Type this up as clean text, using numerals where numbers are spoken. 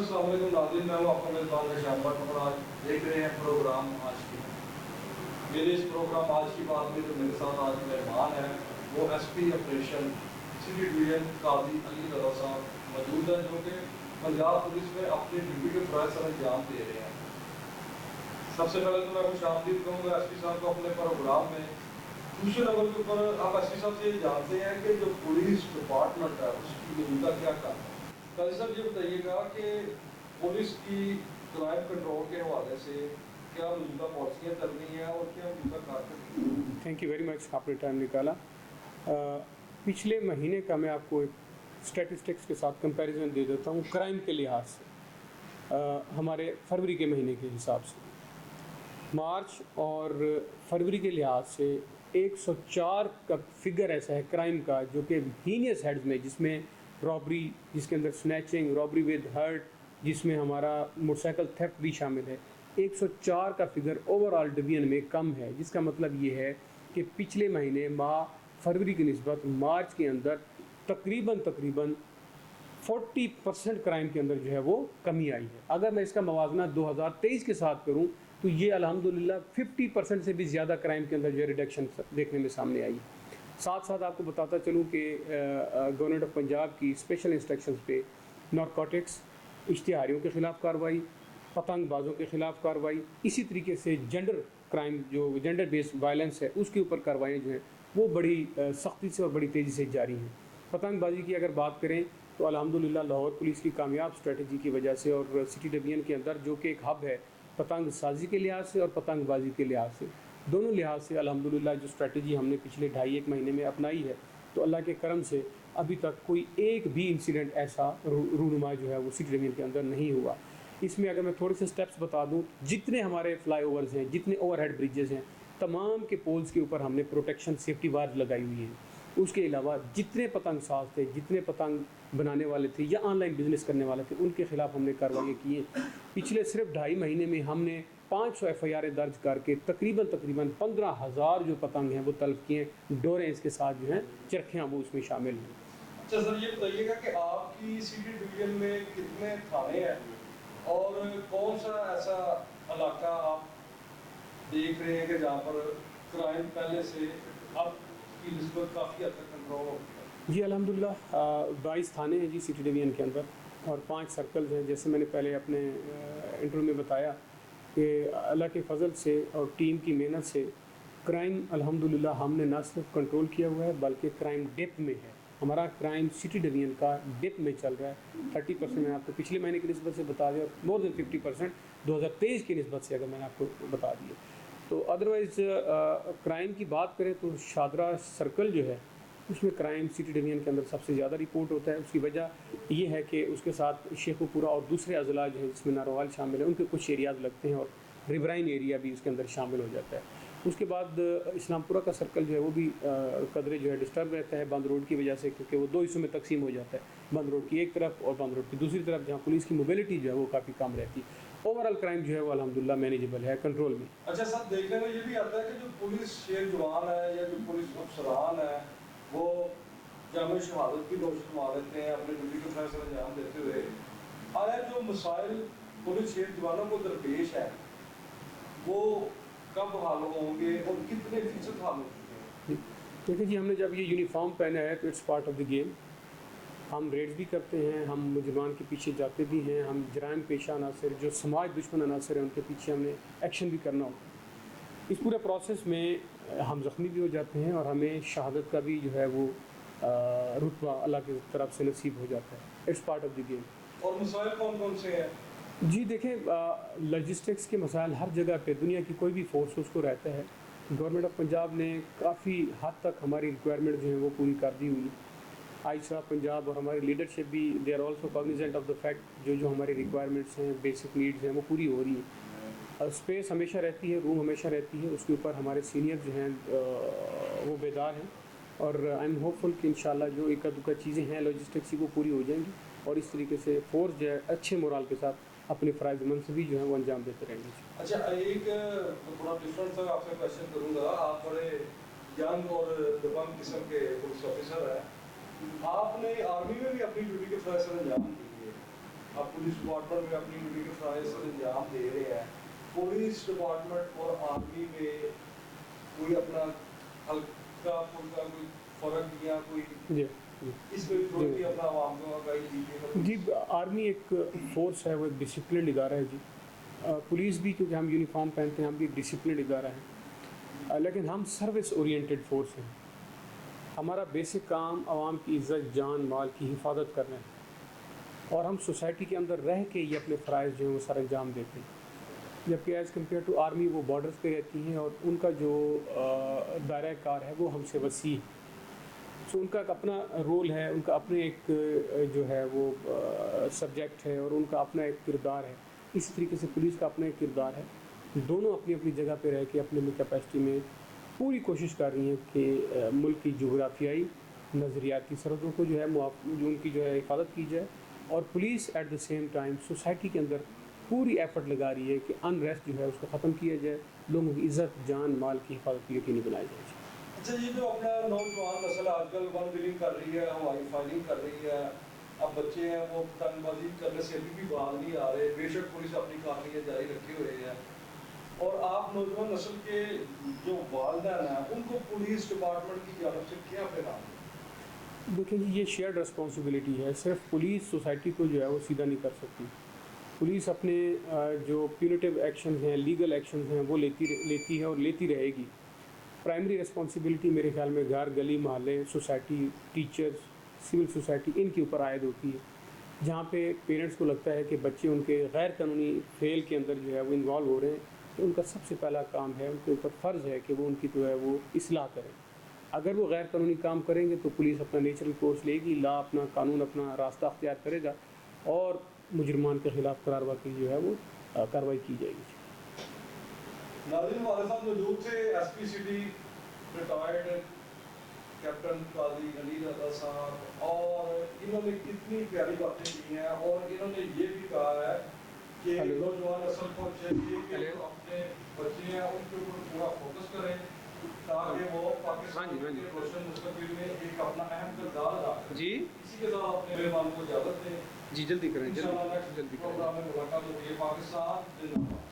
السلام علیکم ناظرین، میں ہوں آپ کا میزبان رشاد بٹ اور آج دیکھ رہے ہیں پروگرام آج کی میرے اس پروگرام آج کی بات میں جو میرے ساتھ آج مہمان ہیں وہ S P operation city division قاضی علی رضا صاحب موجود ہیں، جو کہ پنجاب پولیس میں اپنی ڈیوٹی کے فرائض سر انجام دے رہے ہیں۔ سب سے پہلے تو میں خوش آمدید کہوں گا ایس پی صاحب کو اپنے پروگرام میں۔ دوسرے نمبر کے اوپر آپ ایس پی صاحب سے یہ جانتے ہیں کہ جو پولیس ڈپارٹمنٹ ہے اس کی موجودہ کیا کام ہے؟ قاضی صاحب یہ بتائیے گا کہ پولیس کی کرائم کنٹرول کے حوالے سے کیا موجودہ پالیسیاں چل رہی ہیں اور کیا موجودہ کارکردگی؟ تھینک یو ویری مچ، آپ نے ٹائم نکالا۔ پچھلے مہینے کا میں آپ کو ایک اسٹیٹسٹکس کے ساتھ کمپیریزن دے دیتا ہوں کرائم کے لحاظ سے۔ ہمارے فروری کے مہینے کے حساب سے مارچ اور فروری کے لحاظ سے 104 کا فگر ایسا ہے کرائم کا جو کہ ہینیس ہیڈز میں، جس میں رابری، جس کے اندر سنیچنگ، رابری ود ہرٹ، جس میں ہمارا موٹر سائیکل تھیفٹ بھی شامل ہے، 104 کا فگر اوور آل ڈویژن میں کم ہے، جس کا مطلب یہ ہے کہ پچھلے مہینے ماہ فروری کی نسبت مارچ کے اندر تقریباً 40% کرائم کے اندر جو ہے وہ کمی آئی ہے۔ اگر میں اس کا موازنہ 2023 کے ساتھ کروں تو یہ الحمدللہ 50% سے بھی زیادہ کرائم کے اندر جو ہے ریڈکشن دیکھنے میں سامنے آئی ہے۔ ساتھ ساتھ آپ کو بتاتا چلوں کہ گورنمنٹ آف پنجاب کی اسپیشل انسٹرکشنز پہ نارکوٹکس، اشتہاریوں کے خلاف کارروائی، پتنگ بازوں کے خلاف کارروائی، اسی طریقے سے جنڈر کرائم جو جنڈر بیسڈ وائلنس ہے اس کے اوپر کارروائیاں جو ہیں وہ بڑی سختی سے اور بڑی تیزی سے جاری ہیں۔ پتنگ بازی کی اگر بات کریں تو الحمدللہ لاہور پولیس کی کامیاب اسٹریٹجی کی وجہ سے اور سٹی ڈویژن کے اندر جو کہ ایک ہب ہے پتنگ سازی کے لحاظ سے اور پتنگ بازی کے لحاظ سے، دونوں لحاظ سے الحمدللہ جو اسٹریٹجی ہم نے پچھلے 2.5-1 مہینے میں اپنائی ہے تو اللہ کے کرم سے ابھی تک کوئی ایک بھی انسیڈنٹ ایسا رونما جو ہے وہ سٹی ڈویژن کے اندر نہیں ہوا۔ اس میں اگر میں تھوڑے سے سٹیپس بتا دوں، جتنے ہمارے فلائی اوورز ہیں، جتنے اوور ہیڈ بریجز ہیں، تمام کے پولز کے اوپر ہم نے پروٹیکشن سیفٹی وارز لگائی ہوئی ہیں۔ اس کے علاوہ جتنے پتنگ ساز تھے، جتنے پتنگ بنانے والے تھے یا آن لائن بزنس کرنے والے تھے، ان کے خلاف ہم نے کارروائیاں کی ہیں۔ پچھلے صرف 2.5 مہینے میں ہم نے 500 FIR درج کر کے تقریباً 15,000 جو پتنگ ہیں وہ تلف کیے ہیں۔ ڈوریں اس کے ساتھ جو ہیں، چرخیاں وہ اس میں شامل ہیں۔ اچھا سر، یہ بتائیے گا کہ آپ کی سٹی ڈویژن میں کتنے تھانے ہیں اور کون سا ایسا علاقہ آپ دیکھ رہے ہیں کہ جہاں پر کرائم پہلے سے اب کی نسبت کافی حد تک کنٹرول ہو گیا؟ جی الحمدللہ 22 تھانے ہیں جی سٹی ڈویژن کے اندر اور 5 سرکلز ہیں۔ جیسے میں نے پہلے اپنے انٹرویو میں بتایا کہ اللہ کے فضل سے اور ٹیم کی محنت سے کرائم الحمدللہ ہم نے نہ صرف کنٹرول کیا ہوا ہے بلکہ کرائم ڈپ میں ہے۔ ہمارا کرائم سٹی ڈویژن کا ڈپ میں چل رہا ہے۔ 30% میں آپ کو پچھلے مہینے کی نسبت سے بتا دیا، مور دین 50% 2023 کی نسبت سے اگر میں نے آپ کو بتا دیا تو ادروائز کرائم کی بات کریں تو شادرہ سرکل جو ہے اس میں کرائم سٹی ڈویژن کے اندر سب سے زیادہ رپورٹ ہوتا ہے۔ اس کی وجہ یہ ہے کہ اس کے ساتھ شیخو پورہ اور دوسرے اضلاع جو ہیں جس میں ناروال شامل ہیں ان کے کچھ ایریاز لگتے ہیں اور ریورائن ایریا بھی اس کے اندر شامل ہو جاتا ہے۔ اس کے بعد اسلام پورہ کا سرکل جو ہے وہ بھی قدرے جو ہے ڈسٹرب رہتا ہے بند روڈ کی وجہ سے، کیونکہ وہ 2 حصوں میں تقسیم ہو جاتا ہے، بند روڈ کی ایک طرف اور بند روڈ کی دوسری طرف، جہاں پولیس کی موبیلٹی جو ہے وہ کافی کم رہتی ہے۔ اوور آل کرائم جو ہے وہ الحمدللہ مینیجبل ہے، کنٹرول میں۔ اچھا سر، دیکھنے میں یہ بھی آتا ہے کہ جو پولیس شیر جوان ہے یا جو پولیس افسران ہے وہ جامع شہادت کی روشن مار لیتے ہیں اپنے ڈیوٹی کے فرائض سر انجام دیتے ہوئے، آیا جو مسائل پولیس شیر جوانوں کو درپیش ہے وہ کب حل ہوں گے اور کتنے فیصد حل ہو چکے ہیں؟ دیکھیں جی، ہم نے جب یہ یونیفارم پہنا ہے تو it's part of the game. ہم ریڈز بھی کرتے ہیں، ہم مجرمان کے پیچھے جاتے بھی ہیں، ہم جرائم پیشہ عناصر جو سماج دشمن عناصر ہیں ان کے پیچھے ہم نے ایکشن بھی کرنا ہوتا ہے۔ اس پورے پروسیس میں ہم زخمی بھی ہو جاتے ہیں اور ہمیں شہادت کا بھی جو ہے وہ رتبہ اللہ کی طرف سے نصیب ہو جاتا ہے۔ It's part of the game. اور مسائل کون کون سے ہیں؟ جی دیکھیں، لاجسٹکس کے مسائل ہر جگہ پہ دنیا کی کوئی بھی فورس اس کو رہتا ہے۔ گورنمنٹ آف پنجاب نے کافی حد تک ہماری ریکوائرمنٹ جو ہے وہ پوری کر دی ہوئی۔ آئسا پنجاب اور ہماری لیڈرشپ بھی they are also cognizant of the fact جو ہماری ریکوائرمنٹس ہیں، بیسک نیڈز ہیں، وہ پوری ہو رہی ہیں۔ اسپیس ہمیشہ رہتی ہے، روم ہمیشہ رہتی ہے، اس کے اوپر ہمارے سینئر جو ہیں وہ بیدار ہیں اور آئی ایم ہوپ فل کہ انشاءاللہ جو ایک دو چیزیں ہیں لاجسٹکس کی وہ پوری ہو جائیں گی اور اس طریقے سے فورس جو ہے اچھے مورال کے ساتھ اپنے فرائض منصبی جو ہیں وہ انجام دیتے رہیں گے۔ اچھا، ایک تھوڑا ڈفرینٹ سا آپ سے کویشچن کروں گا۔ آپ بڑے ینگ اور دبنگ قسم کے پولیس آفیسر ہیں، آپ نے آرمی میں بھی اپنی ڈیوٹی کے فرائض سر انجام دیے، آپ پولیس ڈپارٹمنٹ میں اپنی ڈیوٹی کے فرائض سے انجام دے رہے ہیں، پولیس ڈپارٹمنٹ اور آرمی میں کوئی اپنا ہلکا پھلکا کوئی فرق یا کوئی جی اس میں تھوڑی سی اپنا عوام کو آگاہی دیجیے؟ جی آرمی ایک فورس ہے، وہ ایک ڈسپلنڈ ادارہ ہے جی. پولیس بھی کیونکہ ہم یونیفارم پہنتے ہیں، ہم بھی ڈسپلنڈ ادارہ ہے، لیکن ہم سروس اورینٹڈ فورس ہیں. ہمارا بیسک کام عوام کی عزت جان مال کی حفاظت کرنا ہے، اور ہم سوسائٹی کے اندر رہ کے یہ اپنے فرائض جو ہیں وہ سر انجام دیتے ہیں. جبکہ ایز کمپیئر ٹو آرمی وہ بارڈرز پہ رہتی ہیں اور ان کا جو دائرۂ کار ہے وہ ہم سے وسیع ہے. سو ان کا ایک اپنا رول ہے، ان کا اپنے ایک جو ہے وہ سبجیکٹ ہے، اور ان کا اپنا ایک کردار ہے. اسی طریقے سے پولیس کا اپنا ایک کردار ہے. دونوں اپنی اپنی جگہ پہ رہ کے اپنے کیپیسٹی میں پوری کوشش کر رہی ہیں کہ ملک کی جغرافیائی نظریاتی سرحدوں کو جو ہے جو ان کی جو ہے حفاظت کی جائے، اور police at the same time society کے اندر پوری ایفرٹ لگا رہی ہے کہ ان ریسٹ جو ہے اس کو ختم کیا جائے، لوگوں کی عزت جان مال کی حفاظت یقینی بنائی جائے. اچھا، یہ جو اپنا نوجوان نسل آج کل ون ویلنگ کر رہی ہے، ہوائی فائرنگ کر رہی ہے، اب بچے ہیں وہ پتنگ بازی کرنے سے ابھی بھی باز نہیں آ رہے، بے شک پولیس اپنی کارروائیاں جاری رکھے ہوئے ہیں، اور آپ نوجوان نسل کے جو والدین ہیں ان کو پولیس ڈپارٹمنٹ کی جانب سے کیا پیغام ہے؟ دیکھیں جی، یہ شیئرڈ رسپانسبلٹی ہے. صرف پولیس سوسائٹی کو جو ہے وہ سیدھا نہیں کر سکتی. پولیس اپنے جو پیونیٹیو ایکشنز ہیں، لیگل ایکشنز ہیں، وہ لیتی ہے اور لیتی رہے گی. پرائمری رسپانسبلٹی میرے خیال میں گھر گلی محلے society teachers civil society in کے اوپر عائد ہوتی ہے. جہاں پہ پیرنٹس کو لگتا ہے کہ بچے ان کے غیر قانونی فعل کے اندر جو ہے وہ انوالو ہو رہے ہیں، تو ان کا سب سے پہلا کام ہے، ان کے اوپر فرض ہے کہ وہ ان کی جو ہے وہ اصلاح کریں. اگر وہ غیر قانونی کام کریں گے تو پولیس اپنا نیچرل کورس لے گی، لا اپنا قانون اپنا راستہ اختیار کرے گا، اور مجرمان کے خلاف قراروا کی جو ہے وہ کارروائی کی جائے گی. ناظرین، ہمارے ساتھ موجود تھے S P city retired captain قاضی علی رضا صاحب، اور انہوں نے کتنی پیاری باتیں کی ہیں، اور انہوں نے یہ بھی کہا ہے کہ نوجوان نسل کو چاہیے کہ اپنے بچے ہیں ان کے اوپر پورا فوکس کریں تاکہ وہ پاکستان کے روشن مستقبل میں ایک اپنا اہم کردار ادا کریں. جی اسی کے ساتھ اپنے مہمان کو اجازت دیں. جی جلدی کریں، انشاءاللہ نیکسٹ جلدی کریں. پروگرام میں ملاقات ہوگی. پاکستان زندہ باد.